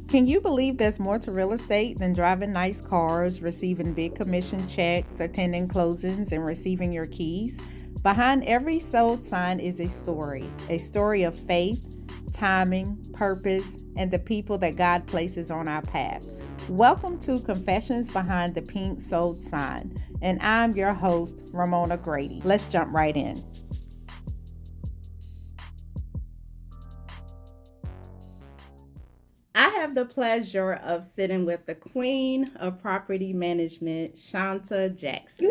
Can you believe there's more to real estate than driving nice cars, receiving big commission checks, attending closings, and receiving your keys? Behind every sold sign is a story of faith, timing, purpose, and the people that God places on our path. Welcome to Confessions Behind the Pink Sold Sign, and I'm your host, Ramona Grady. Let's jump right in. I have the pleasure of sitting with the queen of property management, Shanta Jackson.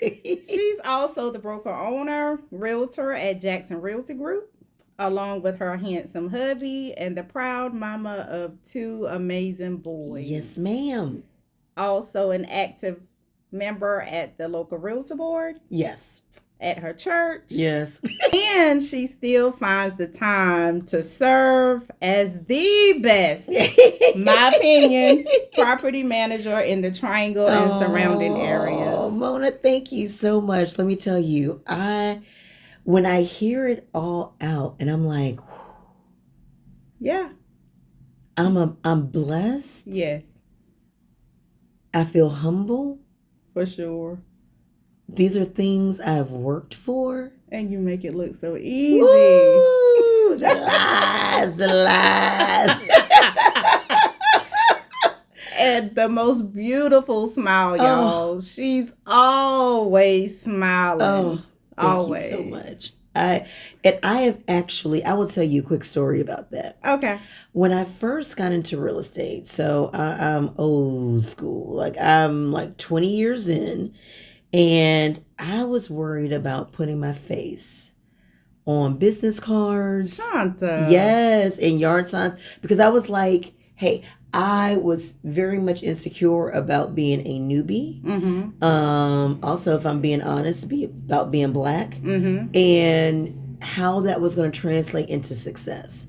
She's also the broker owner, realtor at Jackson Realty Group, along with her handsome hubby and the proud mama of two amazing boys. Yes, ma'am. Also an active member at the local realtor board, Yes. at her church. Yes. And she still finds the time to serve as the best, my opinion, property manager in the Triangle and surrounding areas. Mona, thank you so much. Let me tell you, when I hear it all out and I'm like, Yeah. I'm blessed. Yes, I feel humble. for sure. These are things I've worked for. And you make it look so easy. Woo! The lies, the lies. And the most beautiful smile, y'all. She's always smiling. Oh, thank always. you so much. I will tell you a quick story about that. Okay. When I first got into real estate, so I'm old school, like I'm like 20 years in, and I was worried about putting my face on business cards. Shanta. Yes, and yard signs, because I was like, hey, I was very much insecure about being a newbie. Also, if I'm being honest, about being black, and how that was going to translate into success.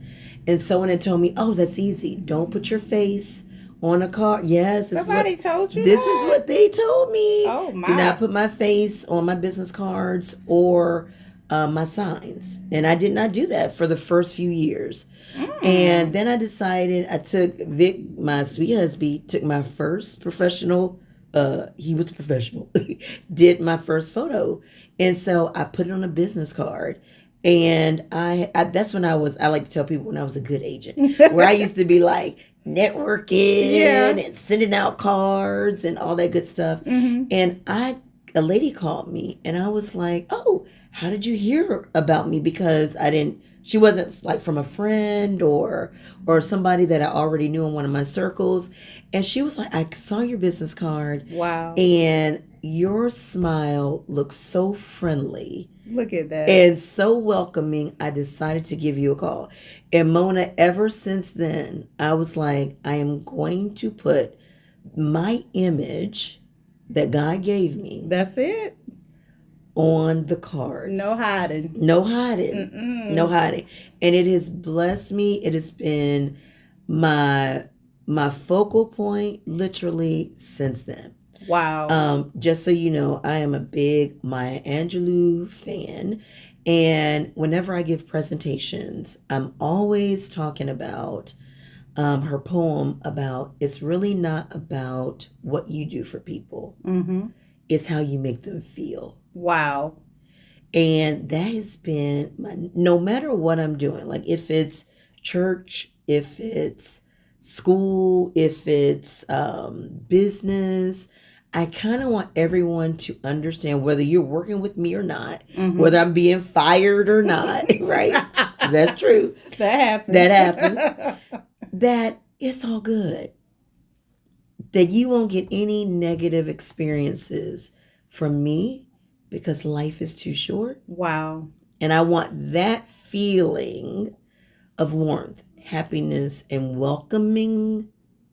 And someone had told me, oh, that's easy. Don't put your face on a card. Yes, Somebody told you this that? is what they told me. Oh, my. Do not put my face on my business cards or my signs. And I did not do that for the first few years. And then I decided, I took Vic, my sweet husband, took my first professional, he was professional, did my first photo. And so I put it on a business card. And that's when I like to tell people, when I was a good agent, where I used to be like networking and sending out cards and all that good stuff. And a lady called me and I was like, oh, how did you hear about me? Because she wasn't like from a friend or somebody that I already knew in one of my circles. And she was like, I saw your business card. Wow. And your smile looks so friendly. Look at that. And so welcoming, I decided to give you a call. And Mona, ever since then, I was like, I am going to put my image that God gave me. That's it. On the cards. No hiding. No hiding. No hiding. And it has blessed me. It has been my focal point literally since then. Wow. Just so you know, I am a big Maya Angelou fan. And whenever I give presentations, I'm always talking about her poem about, it's really not about what you do for people. It's how you make them feel. Wow. And that has been no matter what I'm doing, like if it's church, if it's school, if it's business, I kind of want everyone to understand, whether you're working with me or not, whether I'm being fired or not, right? That's true. That happens. That it's all good. That you won't get any negative experiences from me, because life is too short. Wow. And I want that feeling of warmth, happiness, and welcoming,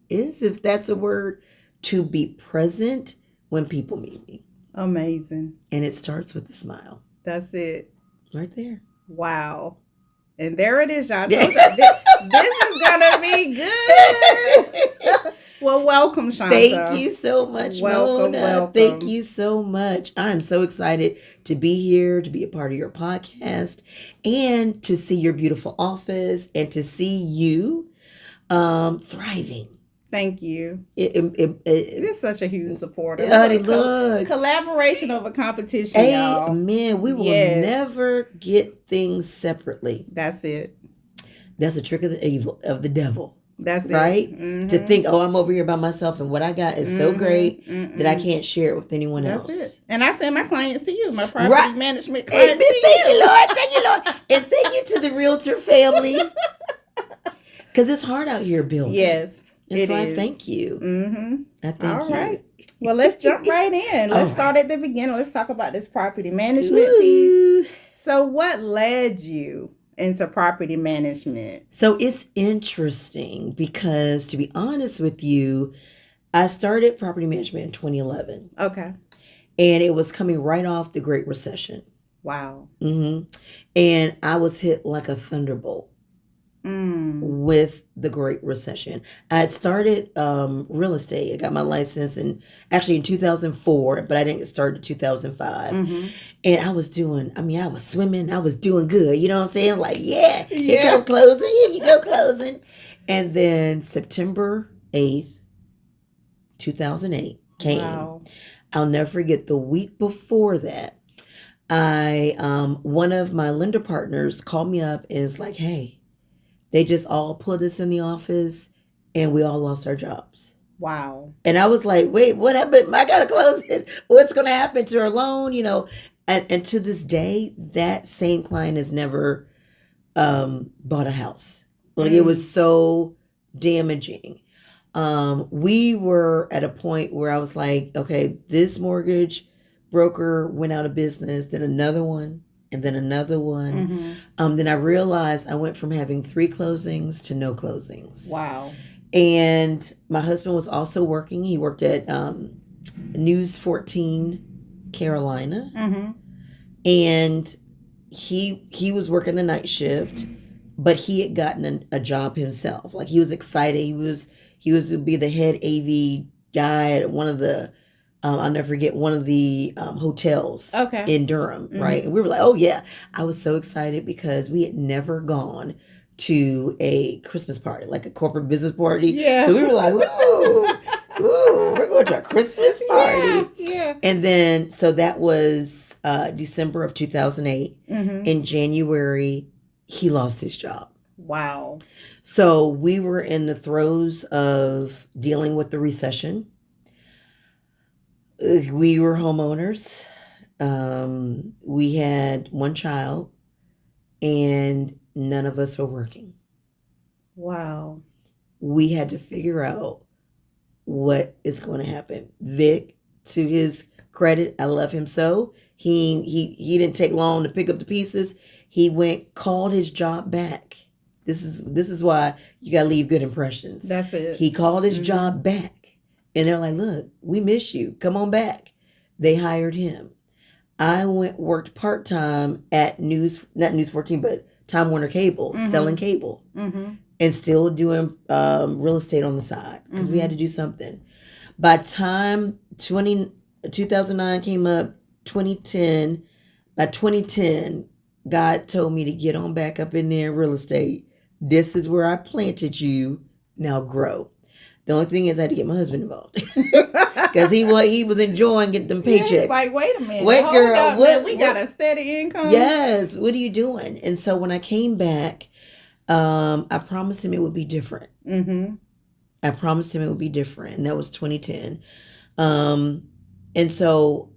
if that's a word, to be present when people meet me. Amazing. And it starts with a smile. That's it. Right there. Wow. And there it is, y'all. This is going to be good. Well, welcome, Shanta. Thank you so much, welcome, Mona. welcome. Thank you so much. I'm so excited to be here, to be a part of your podcast, and to see your beautiful office, and to see you Thriving. Thank you. It You're such a huge supporter. honey, Look, look. collaboration over competition, y'all. Amen. We will Yes, never get things separately. that's it. That's a trick of the evil of the devil. That's Right? it. To think, oh, I'm over here by myself and what I got is so great that I Mm-mm. can't share it with anyone That's else. it. And I send my clients to you, my property Right. management Amen. clients to Thank you, you. Lord. Thank you, Lord. And thank you to the realtor family. Because it's hard out here building. Yes, And it so I is. thank you. Mm-hmm. I thank All you. right. Well, let's jump right in. All Let's right. start at the beginning. Let's talk about this property management piece. Ooh. So, what led you into property management? So it's interesting because, to be honest with you, I started property management in 2011, Okay. and it was coming right off the Great Recession. Wow. And I was hit like a thunderbolt with the Great Recession. I had started real estate. I got my license in 2004, but I didn't start in 2005. And I was I was swimming. I was doing good. You know what I'm saying? Like, yeah, here come closing. Here you go closing. And then September 8th, 2008 came. Wow. I'll never forget the week before that. One of my lender partners called me up and is like, hey, they just all put us in the office and we all lost our jobs. Wow. And I was like, wait, what happened? I got to close it. What's going to happen to our loan? You know, and to this day, that same client has never bought a house. Like it was so damaging. We were at a point where I was like, okay, this mortgage broker went out of business, then another one, and then another one. Then I realized I went from having 3 closings to no closings. Wow. And my husband was also working. He worked at News 14 Carolina. And he was working the night shift, but he had gotten a job himself. Like he was excited. He was to be the head AV guy at one of the I'll never forget, one of the hotels in Durham, right? And we were like, oh yeah. I was so excited because we had never gone to a Christmas party, like a corporate business party. Yeah. So we were like, ooh, we're going to a Christmas party. Yeah. And then, so that was December of 2008. In January, he lost his job. Wow. So we were in the throes of dealing with the recession. We were homeowners. We had 1 child, and none of us were working. Wow. We had to figure out what is going to happen. Vic, to his credit, I love him so. He didn't take long to pick up the pieces. He called his job back. This is why you gotta leave good impressions. That's it. He called his job back. And they're like, look, we miss you. Come on back. They hired him. I worked part-time at not News 14, but Time Warner Cable, selling cable. And still doing real estate on the side because we had to do something. By time 2009 came up, 2010, by 2010, God told me to get on back up in there in real estate. This is where I planted you. Now grow. The only thing is I had to get my husband involved because he was enjoying getting them paychecks. Yeah, like, wait a minute. Wait, girl. Up, man. We got a steady income. Yes. What are you doing? And so when I came back, I promised him it would be different. I promised him it would be different. And that was 2010. And so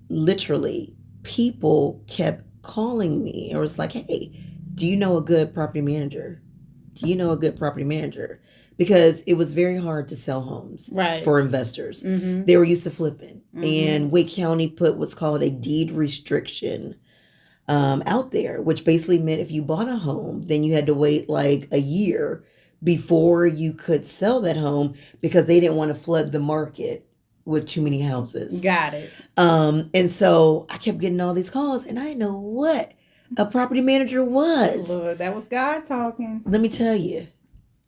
literally people kept calling me. It was like, hey, do you know a good property manager? Do you know a good property manager? Because it was very hard to sell homes for investors. They were used to flipping. And Wake County put what's called a deed restriction out there, which basically meant if you bought a home, then you had to wait like a year before you could sell that home because they didn't want to flood the market with too many houses. Got it. And so I kept getting all these calls and I didn't know what a property manager was. Lord, that was God talking. Let me tell you.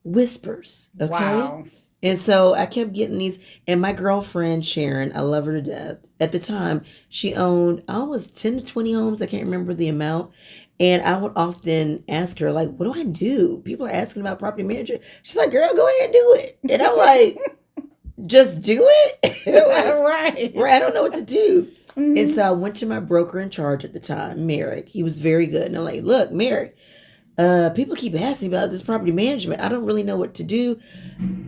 Whispers. Okay. Wow. And so I kept getting these, and my girlfriend Sharon, I love her to death. At the time, she owned almost 10 to 20 homes. I can't remember the amount. And I would often ask her, like, what do I do? People are asking about property manager. She's like, girl, go ahead and do it. And I'm like, just do it? Right. Right. I don't know what to do. Mhm. And so I went to my broker in charge at the time, Merrick. He was very good. And I'm like, look, Merrick, people keep asking about this property management. I don't really know what to do.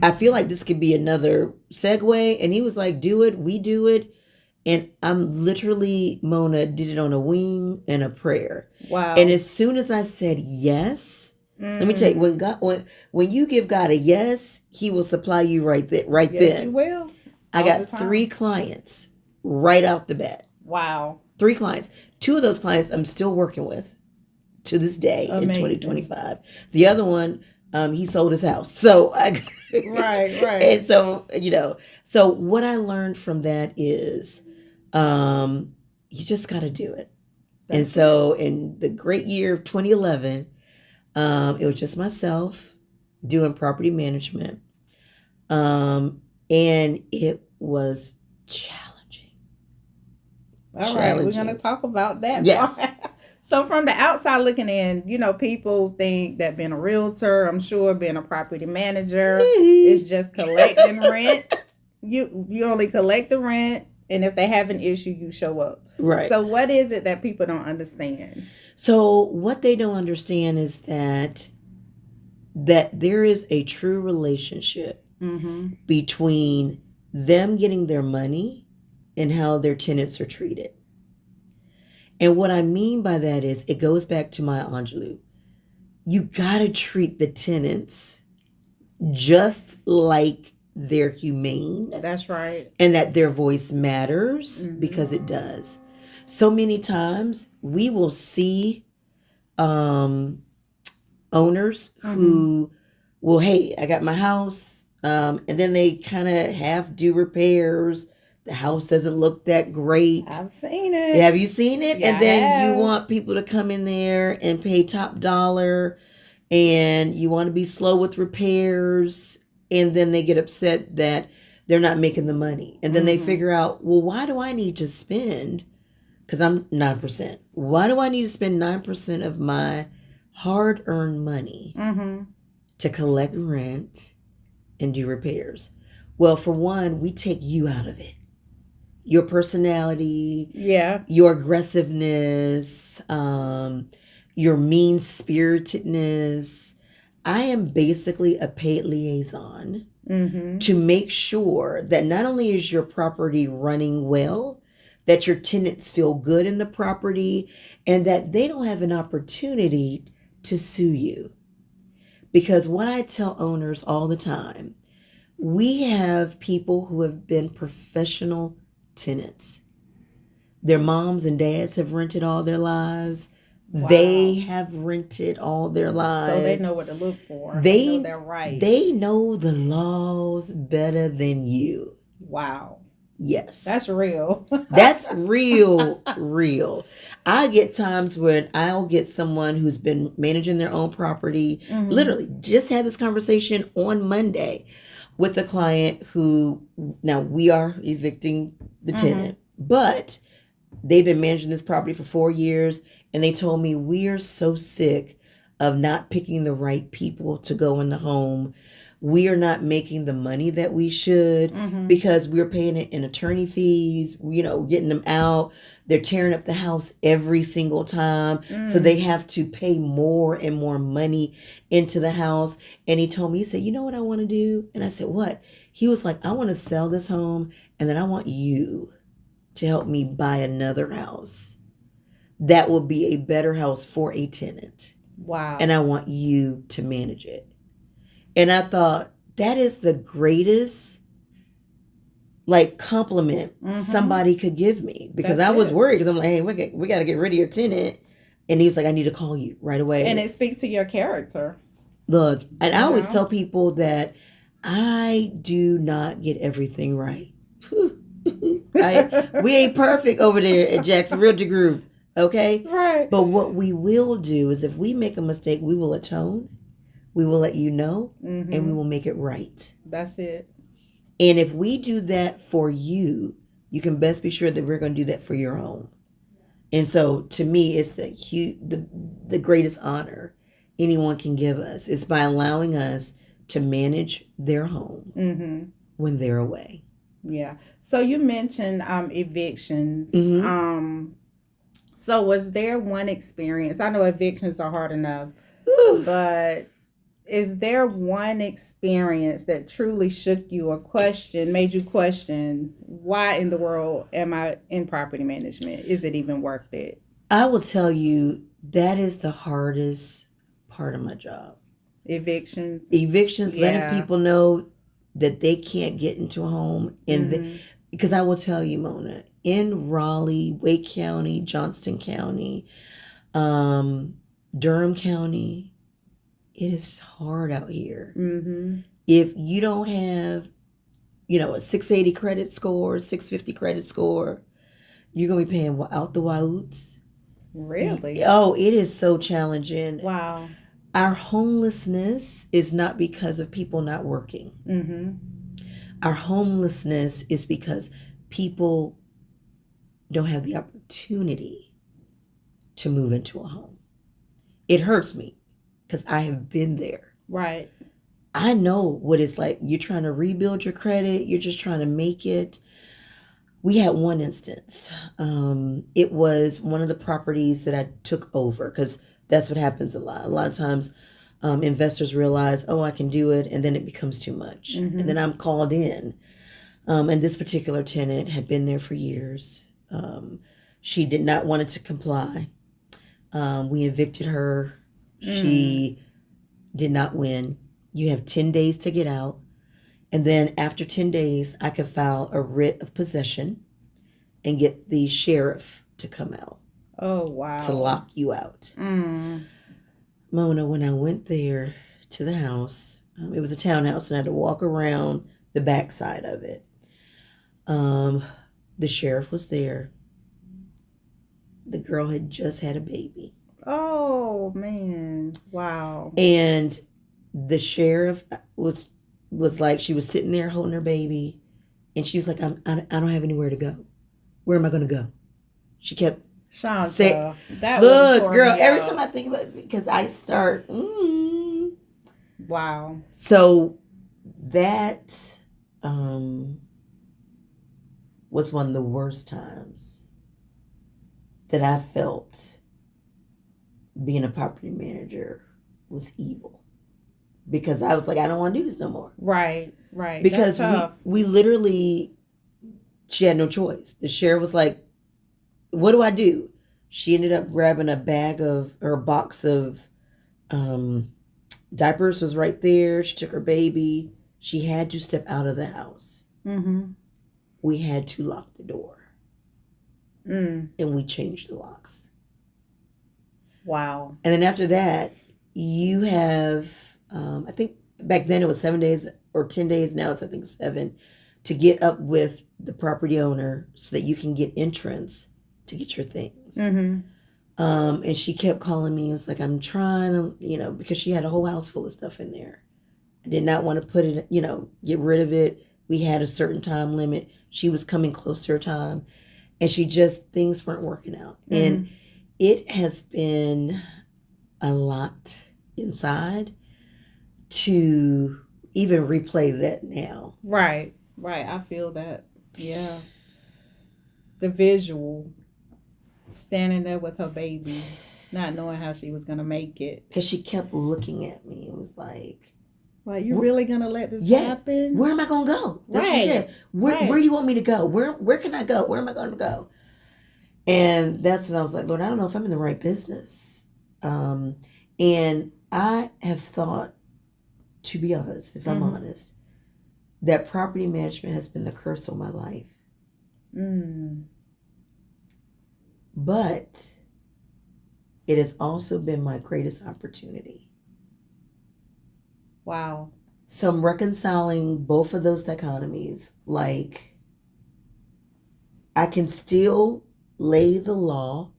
I feel like this could be another segue. And he was like, do it. We do it. And I'm literally, Mona, did it on a wing and a prayer. Wow. And as soon as I said yes, let me tell you, when you give God a yes, He will supply you right there, right Yes, then. He will. I All got the time. 3 clients right out the bat. Wow. 3 clients. 2 of those clients I'm still working with to this day. Amazing. In 2025. The other one, he sold his house. So Right. And so, so what I learned from that is you just got to do it. And so in the great year of 2011, it was just myself doing property management. And it was challenging. All right, we're going to talk about that. Yes. So from the outside looking in, people think that being a realtor, I'm sure being a property manager is just collecting rent. You only collect the rent, and if they have an issue, you show up. Right. So what is it that people don't understand? So what they don't understand is that there is a true relationship between them getting their money and how their tenants are treated. And what I mean by that is it goes back to Maya Angelou. You got to treat the tenants just like they're humane. That's right. And that their voice matters because it does. So many times we will see owners who will, hey, I got my house. And then they kind of half do repairs. The house doesn't look that great. I've seen it. Have you seen it? Yeah, and then you want people to come in there and pay top dollar, and you want to be slow with repairs, and then they get upset that they're not making the money. And then they figure out, well, why do I need to spend, because I'm 9%, why do I need to spend 9% of my hard-earned money to collect rent and do repairs? Well, for one, we take you out of it. Your personality, your aggressiveness, your mean-spiritedness. I am basically a paid liaison to make sure that not only is your property running well, that your tenants feel good in the property, and that they don't have an opportunity to sue you. Because what I tell owners all the time, we have people who have been professional tenants. Their moms and dads have rented all their lives. Wow. They have rented all their lives. So they know what to look for. They know their rights. They know the laws better than you. Wow. Yes. That's real. That's real. I get times when I'll get someone who's been managing their own property. Literally, just had this conversation on Monday with a client who, now we are evicting the tenant, but they've been managing this property for 4 years, and they told me, we are so sick of not picking the right people to go in the home. We are not making the money that we should because we're paying it in attorney fees, getting them out. They're tearing up the house every single time. So they have to pay more and more money into the house. And he told me, he said, you know what I want to do? And I said, what? He was like, I want to sell this home, and then I want you to help me buy another house that will be a better house for a tenant. Wow. And I want you to manage it. And I thought, that is the greatest compliment somebody could give me, because I was worried, because I'm like, hey, we got to get rid of your tenant. And he was like, I need to call you right away. And it speaks to your character. Look, and I always tell people that I do not get everything right. We ain't perfect over there at Jackson Realty Group, okay? Right. But what we will do is, if we make a mistake, we will atone. We will let you know, and we will make it right. That's it. And if we do that for you, you can best be sure that we're going to do that for your home. And so to me, it's the greatest honor anyone can give us is by allowing us to manage their home when they're away. Yeah. So you mentioned evictions. Mm-hmm. So was there one experience? I know evictions are hard enough, but is there one experience that truly shook you or made you question why in the world am I in property management? Is it even worth it? I will tell you that is the hardest part of my job. Evictions. Evictions, letting people know that they can't get into a home, and because I will tell you, Mona, in Raleigh, Wake County, Johnston County, Durham County, it is hard out here. If you don't have, a 680 credit score, 650 credit score, you're gonna be paying out the wazoots. Really? Oh, it is so challenging. Wow. Our homelessness is not because of people not working. Our homelessness is because people don't have the opportunity to move into a home. It hurts me because I have been there. Right. I know what it's like. You're trying to rebuild your credit. You're just trying to make it. We had one instance. It was one of the properties that I took over because that's what happens a lot. A lot of times investors realize, oh, I can do it, and then it becomes too much. And then I'm called in. And this particular tenant had been there for years. She did not want it to comply. We evicted her. She did not win. You have 10 days to get out. And then after 10 days, I could file a writ of possession and get the sheriff to come out. Oh, wow. To lock you out. Mona, when I went there to the house, it was a townhouse, and I had to walk around the backside of it. The sheriff was there. The girl had just had a baby. Oh, man. Wow. And the sheriff was like, she was sitting there holding her baby, and she was like, I don't have anywhere to go. Where am I going to go? She kept saying, look, girl, every time I think about it, because I start, Wow. So that was one of the worst times that I felt being a property manager was evil. Because I was like, I don't want to do this no more. Right. Because we literally, she had no choice. The sheriff was like, what do I do? She ended up grabbing a box of diapers was right there. She took her baby. She had to step out of the house. We had to lock the door. And we changed the locks. Wow. And then after that, you have, I think back then it was 7 days or 10 days. Now it's, I think, 7 to get up with the property owner so that you can get entrance to get your things. And she kept calling me. It was like, I'm trying to, because she had a whole house full of stuff in there. I did not want to put it, get rid of it. We had a certain time limit. She was coming close to her time. And things weren't working out. And it has been a lot inside to even replay that now. Right. I feel that. Yeah. The visual, standing there with her baby, not knowing how she was going to make it. Because she kept looking at me. It was like, you really going to let this happen? Where am I going to go? That's what she said. Where do you want me to go? Where can I go? Where am I going to go? And that's when I was like, Lord, I don't know if I'm in the right business. And I have thought, to be honest, if I'm honest, that property management has been the curse of my life. But it has also been my greatest opportunity. Wow. So I'm reconciling both of those dichotomies. Like, I can still lay the law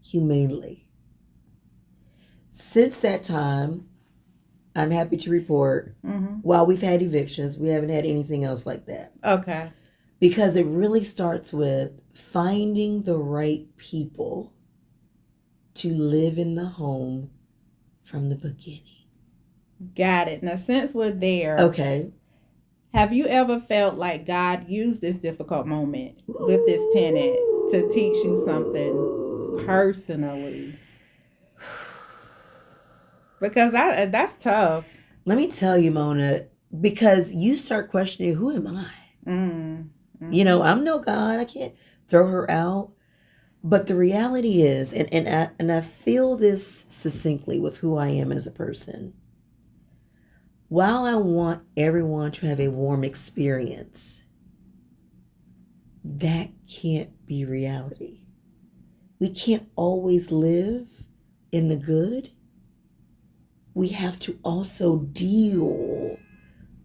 humanely. Since that time, I'm happy to report, while we've had evictions, we haven't had anything else like that. Okay. Because it really starts with finding the right people to live in the home from the beginning. Got it. Now, since we're there, Okay. have you ever felt like God used this difficult moment with this tenant to teach you something personally? Because that's tough. Let me tell you, Mona, because you start questioning, who am I? Mm, I'm no God. I can't throw her out. But the reality is, and I feel this succinctly with who I am as a person. While I want everyone to have a warm experience, that can't be reality. We can't always live in the good. We have to also deal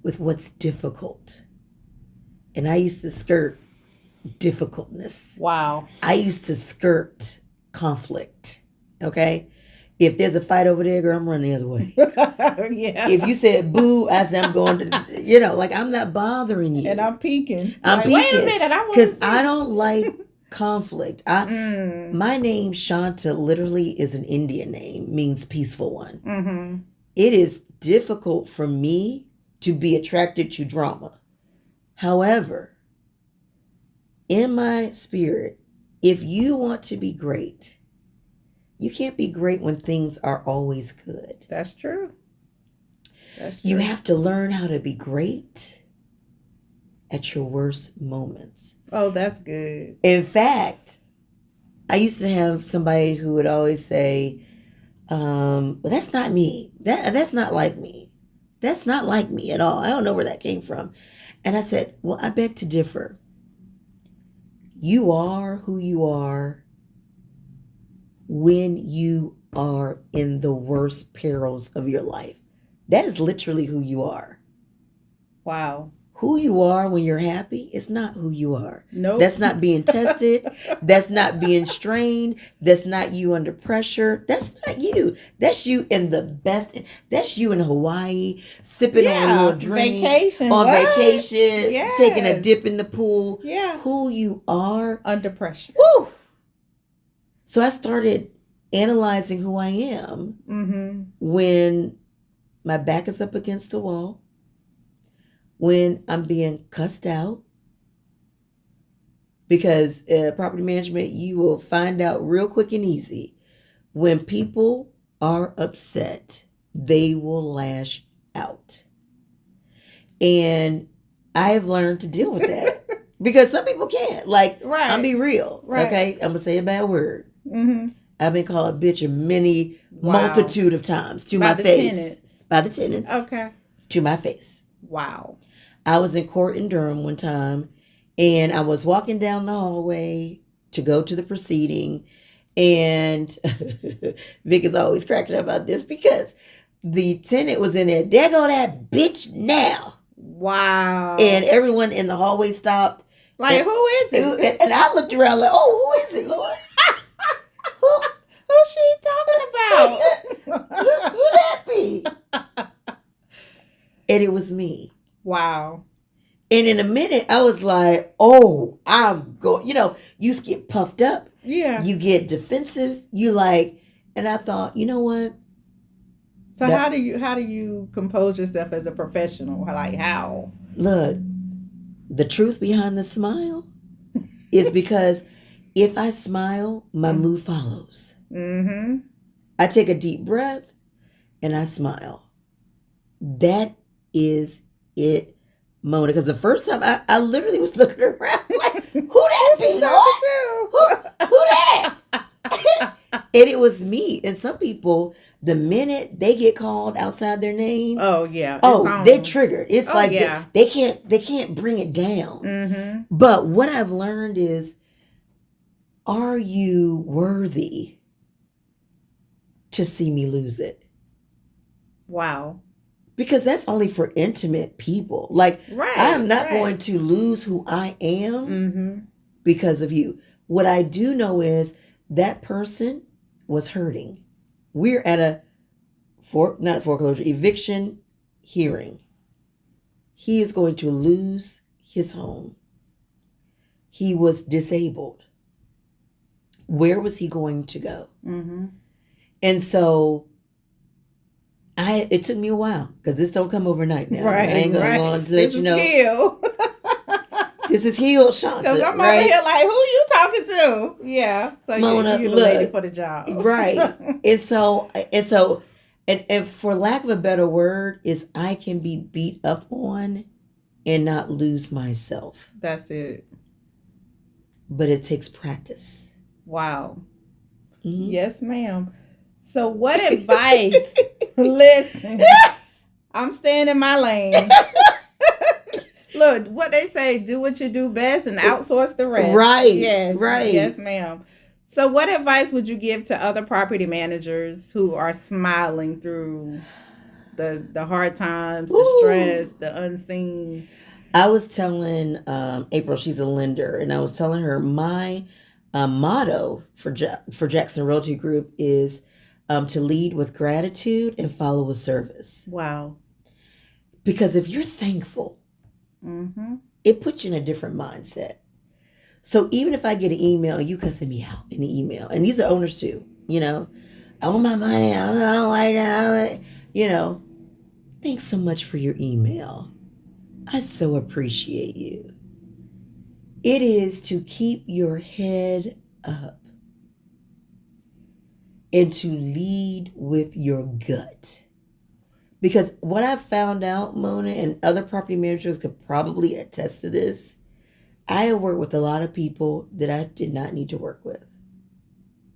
with what's difficult. And I used to skirt difficultness. wow. I used to skirt conflict. Okay? If there's a fight over there, girl, I'm running the other way. Yeah. If you said boo, I said I'm going to, like I'm not bothering you. And I'm peeking. I'm like, peeking. Wait a minute, I want Because to I don't like conflict. Mm. My name, Shanta, literally is an Indian name, means peaceful one. Mm-hmm. It is difficult for me to be attracted to drama. However, in my spirit, if you want to be great, you can't be great when things are always good. That's true. That's true. You have to learn how to be great at your worst moments. Oh, that's good. In fact, I used to have somebody who would always say, well, that's not me. That's not like me. That's not like me at all. I don't know where that came from. And I said, well, I beg to differ. You are who you are when you are in the worst perils of your life. That is literally who you are. Wow. Who you are when you're happy is not who you are. Nope. That's not being tested. That's not being strained. That's not you under pressure. That's not you. That's you in the best. That's you in Hawaii, sipping on a little drink. Vacation. On What? vacation, Yes. taking a dip in the pool. Yeah. Who you are. Under pressure. Woo! So I started analyzing who I am when my back is up against the wall, when I'm being cussed out. Because property management, you will find out real quick and easy. When people are upset, they will lash out. And I have learned to deal with that. Because some people can't. Like, Right. I'll be real. Right. Okay? I'm going to say a bad word. Mm-hmm. I've been called a bitch a many multitude of times to By my the face. tenants. By the tenants. Okay. To my face. Wow. I was in court in Durham one time, and I was walking down the hallway to go to the proceeding, and Vic is always cracking up about this because the tenant was in there. There go that bitch now. Wow. And everyone in the hallway stopped. Like, who is it? And I looked around like, oh, who is it, Lord? Who's she talking about? Who that be? And it was me. Wow. And in a minute, I was like, oh, I'm going, you get puffed up. Yeah. You get defensive. You like, and I thought, you know what? So how do you compose yourself as a professional? Like how? Look, the truth behind the smile is because if I smile, my mood follows. Mm-hmm. I take a deep breath and I smile. That is it, Mona. Because the first time I literally was looking around like, who that be? Who that? And it was me. And some people, the minute they get called outside their name, they're triggered. It's they can't bring it down. Mm-hmm. But what I've learned is, are you worthy to see me lose it? Wow. Because that's only for intimate people. Like, I am not going to lose who I am because of you. What I do know is that person was hurting. We're at not a foreclosure, eviction hearing. He is going to lose his home. he was disabled. Where was he going to go? Mm-hmm. And so it took me a while because this don't come overnight now. I Right, ain't gonna go right. on to let This you is know. Hill. This is healed, Because Shanta, I'm over right? here like, who you talking to? Yeah. So Mona, you the lady look, for the job. right. And for lack of a better word, is I can be beat up on and not lose myself. That's it. But it takes practice. Wow. Mhm. Yes, ma'am. So what advice? Listen, I'm staying in my lane. Look, what they say, do what you do best and outsource the rest. Right, Yes. right. Yes, ma'am. So what advice would you give to other property managers who are smiling through the hard times, the stress, the unseen? I was telling April, she's a lender, and I was telling her my motto for Jackson Realty Group is to lead with gratitude and follow with service. Wow. Because if you're thankful, Mm-hmm. it puts you in a different mindset. So even if I get an email, you cussing me out in the email, and these are owners too, I want my money, I don't like that, thanks so much for your email. I so appreciate you. It is to keep your head up and to lead with your gut. Because what I've found out, Mona, and other property managers could probably attest to this, I have worked with a lot of people that I did not need to work with.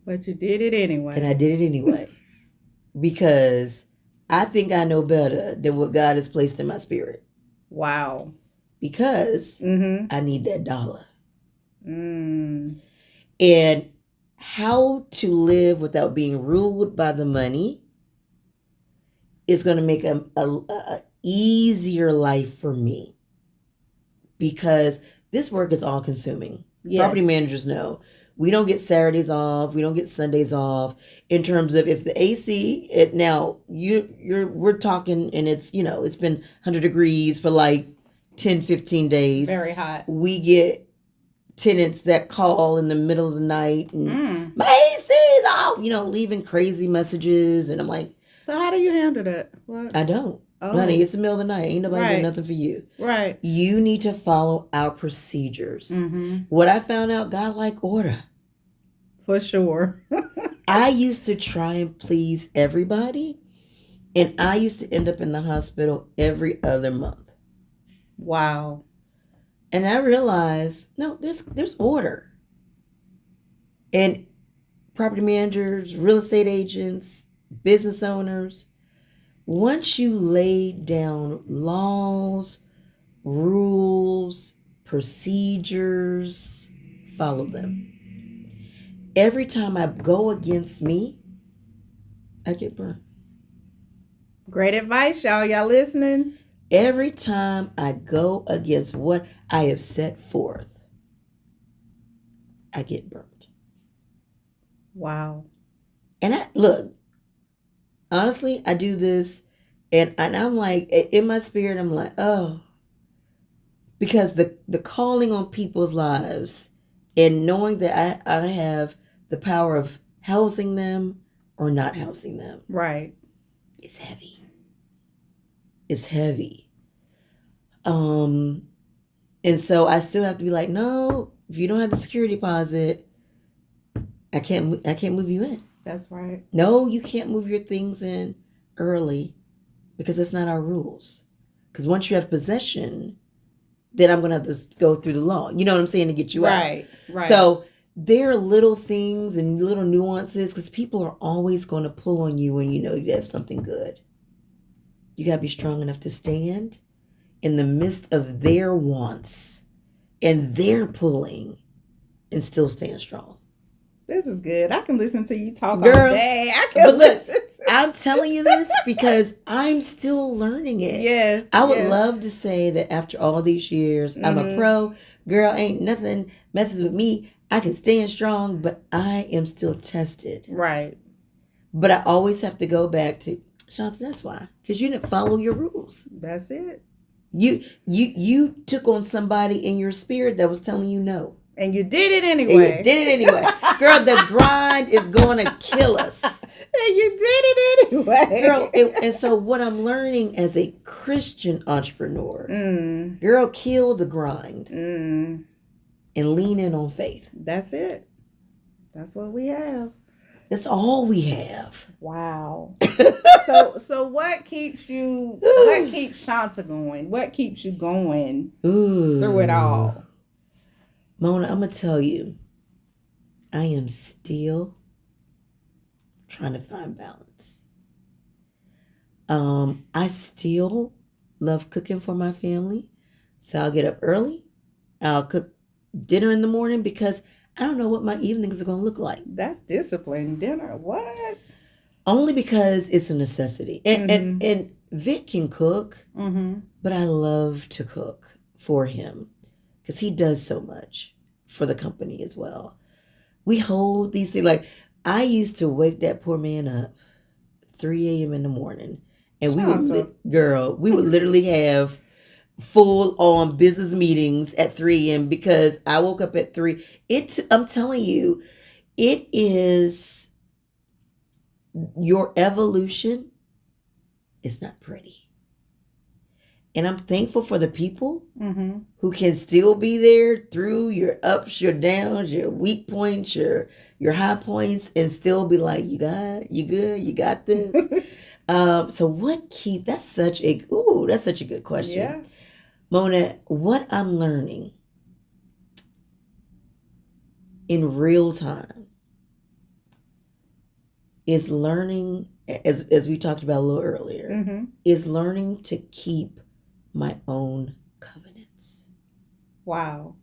But you did it anyway. And I did it anyway. Because I think I know better than what God has placed in my spirit. Wow. Because I need that dollar. Mm. And how to live without being ruled by the money is going to make a easier life for me, because this work is all consuming. Yes. Property managers know we don't get Saturdays off, we don't get Sundays off. In terms of if the AC, we're talking, and it's it's been 100 degrees for like 10-15 days. Very hot. We get tenants that call in the middle of the night and my AC is off, leaving crazy messages, and I'm like, so how do you handle that? What? I don't. Oh. Honey, it's the middle of the night. Ain't nobody doing nothing for you. Right. You need to follow our procedures. What I found out, God like order. For sure. I used to try and please everybody, and I used to end up in the hospital every other month. Wow. And I realized, no, there's order. And property managers, real estate agents, business owners, once you lay down laws, rules, procedures, follow them. Every time I go against me, I get burnt. Great advice, y'all. Y'all listening? Every time I go against what I have set forth, I get burnt. Wow. And honestly, I do this, and I'm like, in my spirit, I'm like, oh, because the calling on people's lives and knowing that I have the power of housing them or not housing them. Right. It's heavy. It's heavy. And so I still have to be like, no, if you don't have the security deposit, I can't move you in. That's right. No, you can't move your things in early, because that's not our rules. Because once you have possession, then I'm going to have to go through the law. You know what I'm saying? To get you out. Right. So there are little things and little nuances, because people are always going to pull on you when you have something good. You got to be strong enough to stand in the midst of their wants and their pulling and still stand strong. This is good. I can listen to you talk Girl, all day. I'm telling you this because I'm still learning it. Yes. I would love to say that after all these years, I'm a pro. Girl, ain't nothing messes with me. I can stand strong, but I am still tested. Right. But I always have to go back to, Shanta, that's why. Because you didn't follow your rules. That's it. You took on somebody in your spirit that was telling you no. And you did it And anyway. you did it anyway. Girl, the grind is going to kill us. And you did it anyway. Girl, and so what I'm learning as a Christian entrepreneur, girl, kill the grind and lean in on faith. That's it. That's what we have. That's all we have. Wow. So what keeps Shanta going? What keeps you going through it all? Mona, I'm going to tell you, I am still trying to find balance. I still love cooking for my family. So I'll get up early. I'll cook dinner in the morning because I don't know what my evenings are going to look like. That's discipline. Dinner. What? Only because it's a necessity. And Vic can cook, but I love to cook for him because he does so much for the company as well. We hold these things. Like, I used to wake that poor man up 3 a.m. in the morning. And we would literally have full on business meetings at 3 a.m. because I woke up at 3. I'm telling you, it is your evolution is not pretty. And I'm thankful for the people who can still be there through your ups, your downs, your weak points, your high points, and still be like, you good, you got this. So that's such a good question. Yeah. Mona, what I'm learning in real time is learning, as we talked about a little earlier, is learning to keep my own covenants. Wow.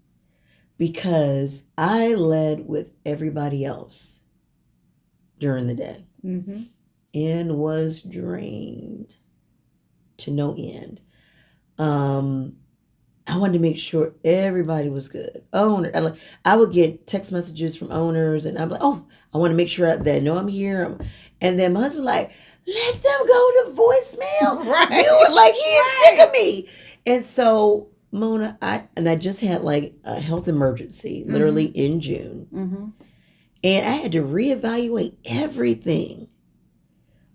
Because I led with everybody else during the day and was drained to no end. I wanted to make sure everybody was good. I would get text messages from owners, and I'm like, oh, I want to make sure they know I'm here. And then my husband like, let them go to voicemail. Right. You were like, he is sick of me. And so, Mona, I just had like a health emergency, literally in June. And I had to reevaluate everything.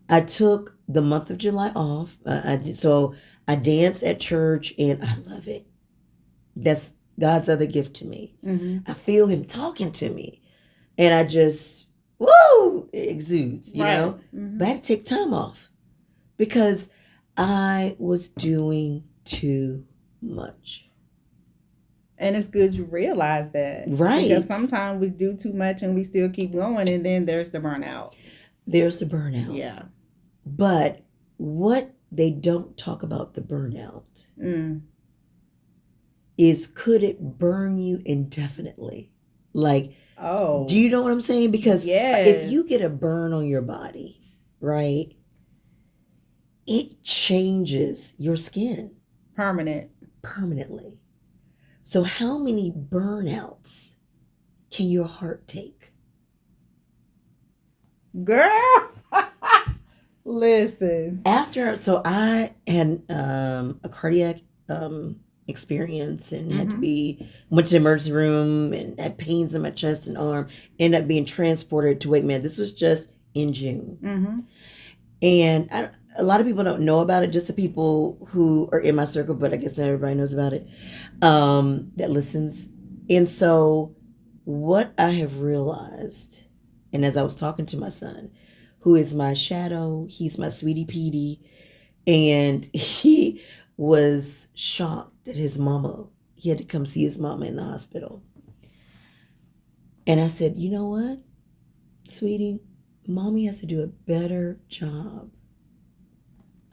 I took the month of July off. I dance at church, and I love it. That's God's other gift to me. I feel him talking to me, and I just, it exudes, you know? But I had to take time off because I was doing too much. And it's good you realize that. Right. Because sometimes we do too much and we still keep going, and then there's the burnout. Yeah. But what they don't talk about the burnout is, could it burn you indefinitely? Like, do you know what I'm saying? Because if you get a burn on your body, right, it changes your skin. Permanently. So how many burnouts can your heart take? Girl, listen. So I had a cardiac experience and went to the emergency room and had pains in my chest and arm, ended up being transported to Wake Man. This was just in June. And a lot of people don't know about it, just the people who are in my circle, but I guess not everybody knows about it, that listens. And so what I have realized, and as I was talking to my son, who is my shadow, he's my sweetie Petey, and he was shocked that he had to come see his mama in the hospital. And I said, you know what, sweetie, mommy has to do a better job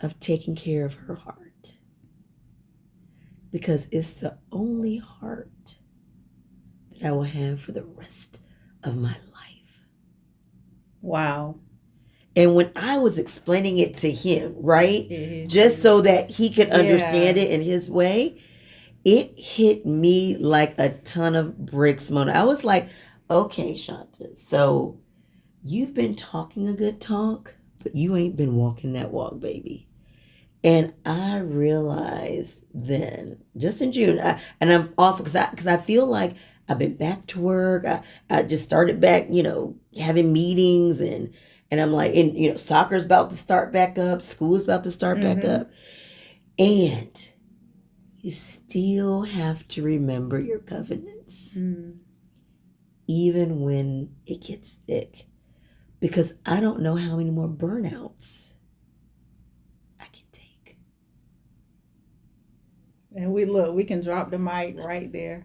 of taking care of her heart, because it's the only heart that I will have for the rest of my life. Wow. And when I was explaining it to him, right, just so that he could understand it in his way, it hit me like a ton of bricks, Mona. I was like, okay, Shanta, so you've been talking a good talk, but you ain't been walking that walk, baby. And I realized then, just in June, and I'm off because I feel like I've been back to work. I just started back, having meetings and I'm like, and soccer's about to start back up, school's about to start back up. And you still have to remember your covenants, even when it gets thick. Because I don't know how many more burnouts I can take. And we can drop the mic right there.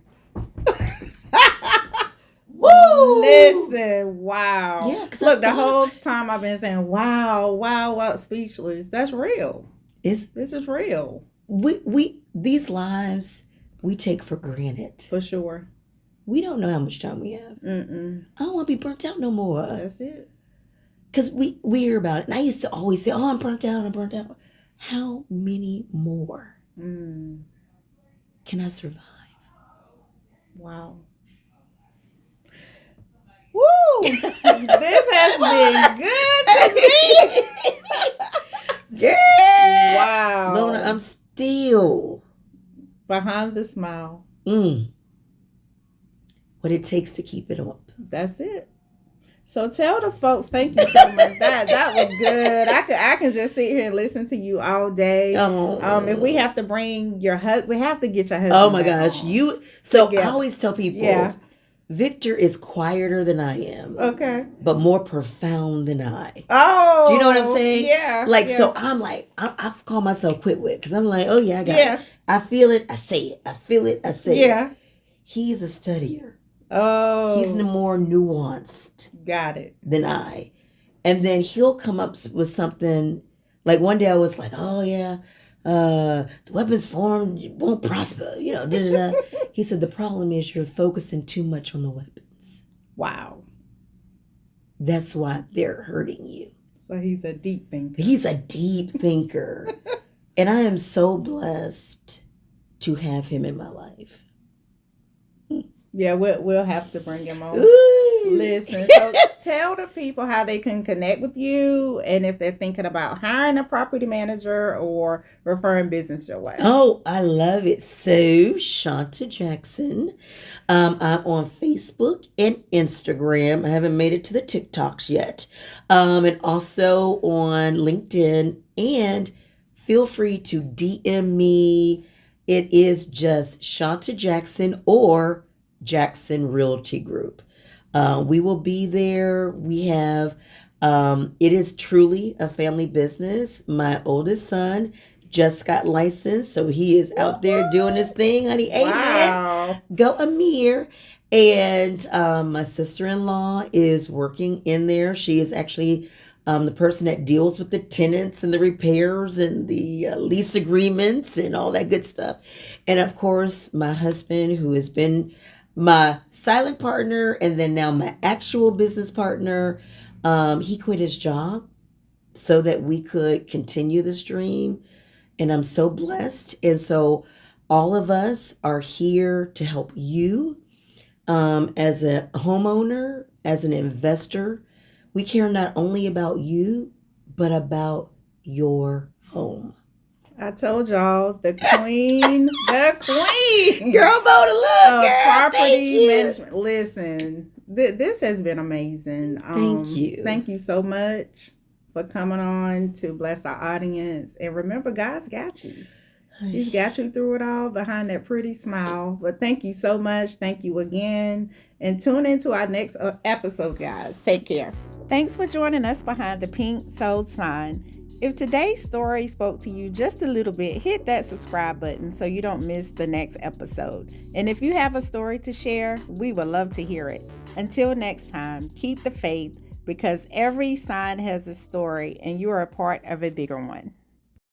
Woo! Listen, wow. Yeah, look, the whole time I've been saying, wow, speechless. That's real. This is real. We these lives we take for granted. For sure. We don't know how much time we have. I don't want to be burnt out no more. That's it. Because we hear about it. And I used to always say, oh, I'm burnt out. How many more can I survive? Wow. Woo! This has been good to me. Girl! Wow. Mona, I'm still behind the smile. What it takes to keep it up. That's it. So tell the folks, thank you so much. That was good. I can just sit here and listen to you all day. If we have to bring your husband, we have to get your husband. Oh my gosh, So together. I always tell people, Victor is quieter than I am. Okay. But more profound than I. Oh. Do you know what I'm saying? Yeah. So I'm like, I call myself quit wit because I'm like, oh yeah, I got it. I feel it, I say it. I feel it, I say it. He's a studier. Oh. He's more nuanced. Got it. Than I. And then he'll come up with something. Like one day I was like, oh yeah, the weapons formed won't prosper. He said, the problem is you're focusing too much on the weapons. Wow. That's why they're hurting you. So he's a deep thinker. He's a deep thinker. And I am so blessed to have him in my life. Yeah, we'll have to bring him on. Ooh. Listen, so tell the people how they can connect with you and if they're thinking about hiring a property manager or referring business your way. Oh, I love it. So, Shanta Jackson. I'm on Facebook and Instagram. I haven't made it to the TikToks yet. And also on LinkedIn. And feel free to DM me. It is just Shanta Jackson or Jackson Realty Group. We will be there. We have, it is truly a family business. My oldest son just got licensed, so he is out there doing his thing, honey. Wow. Amen. Go Amir. And my sister-in-law is working in there. She is actually the person that deals with the tenants and the repairs and the lease agreements and all that good stuff. And of course, my husband, who has been my silent partner and then now my actual business partner, he quit his job so that we could continue this dream. And I'm so blessed. And so all of us are here to help you as a homeowner, as an investor. We care not only about you, but about your home. I told y'all, the queen. Girl, Mona, look, girl, property management. Listen, this has been amazing. Thank you. Thank you so much for coming on to bless our audience. And remember, God's got you. He's got you through it all behind that pretty smile. But thank you so much. Thank you again. And tune into our next episode, guys. Take care. Thanks for joining us behind the pink sold sign. If today's story spoke to you just a little bit, hit that subscribe button so you don't miss the next episode. And if you have a story to share, we would love to hear it. Until next time, keep the faith because every sign has a story and you are a part of a bigger one.